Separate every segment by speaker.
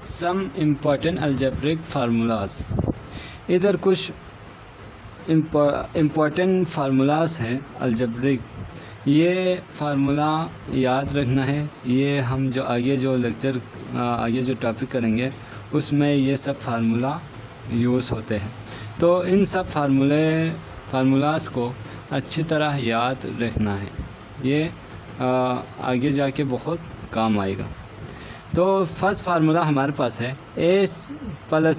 Speaker 1: Some important algebraic formulas. इधर कुछ important formulas हैं अलजेब्रिक। ये फार्मूला याद रखना है। ये हम जो आगे जो टॉपिक करेंगे उसमें ये सब फार्मूला यूज़ होते हैं। तो इन सब फार्मूलाज को अच्छी तरह याद रखना है। ये आगे जाके बहुत काम आएगा। तो फर्स्ट फार्मूला हमारे पास है a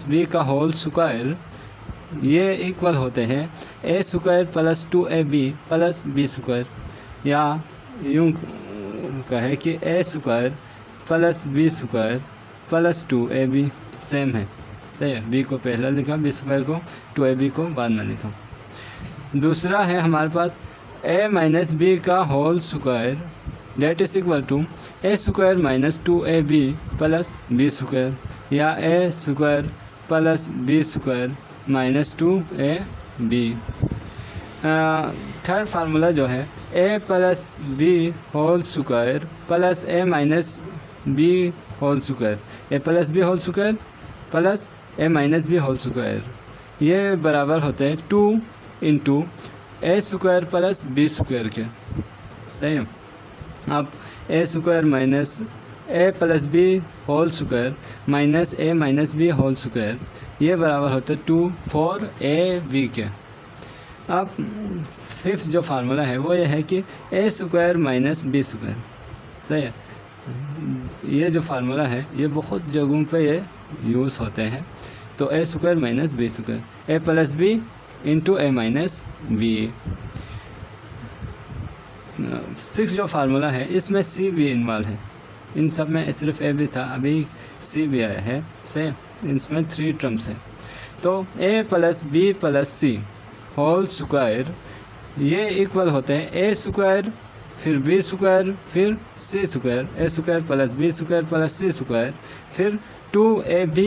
Speaker 1: + b का होल स्क्वायर। ये इक्वल होते हैं a² + 2ab + b², या यूँ कहे कि a² + b² + 2ab सेम है। सही है, b को पहला लिखा, b² को 2ab को बाद में लिखा। दूसरा है हमारे पास a - b का whole square, that is equal to a² - 2ab + b², या a² + b² - 2ab। Third formula जो है a + b whole square plus a - b whole square, a + b whole square plus a - b whole square, ये बराबर होते हैं 2 × a² + b² के। सही है। अब a² - a + b whole square minus a - b whole square, ये बराबर होते हैं 2 4 ab के। अब फिफ्थ जो फार्मूला है वो ये है कि a² - b²। सही है। ये जो फार्मूला है ये बहुत जगहों पे ये यूज़ होते हैं। तो a² - b², a + b × a - b। Six जो फार्मूला है इसमें c भी इन्वॉल्व है। इन सब में सिर्फ a भी था, अभी c भी आया है। सही, इसमें 3 टर्म्स है। तो a + b + c whole square, ये इक्वल होते हैं a² फिर b² फिर c², a² + b² + c², फिर 2ab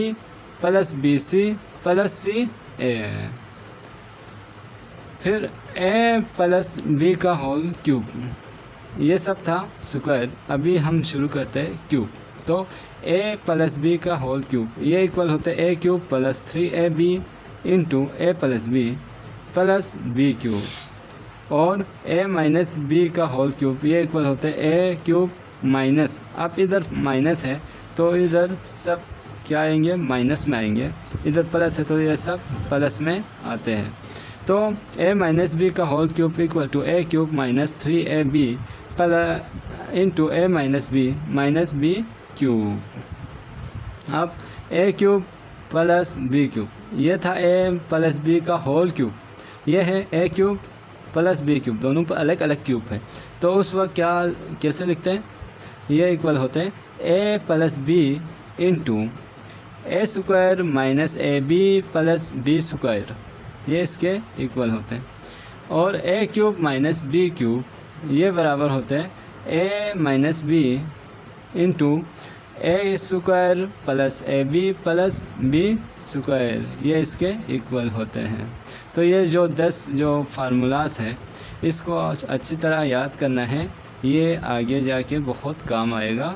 Speaker 1: + bc + ca, फिर a + b का होल क्यूब। ये सब था स्क्वायर, अभी हम शुरू करते हैं क्यूब। तो a + b का होल क्यूब, ये इक्वल होते हैं a³ + 3ab × a + b + b³, और a - b का होल क्यूब, ये इक्वल होते हैं a³ माइनस, अब इधर माइनस है तो इधर सब क्या आएंगे, माइनस में आएंगे। इधर प्लस है तो ये सब प्लस में आते हैं। तो a - b का whole cube equal to a³ - 3ab × a - b - b³। अब a³ + b³, ये था a + b का होल क्यूब, ये है a³ + b³, दोनों पर अलग अलग क्यूब है। तो उस वक्त कैसे लिखते हैं, ये इक्वल होते हैं a + b × a² - ab + b², ये इसके इक्वल होते हैं। और a³ - b³, ये बराबर होते हैं a - b × a² + ab + b², ये इसके इक्वल होते हैं। तो ये जो 10 जो फार्मूलास हैं इसको अच्छी तरह याद करना है, ये आगे जाके बहुत काम आएगा।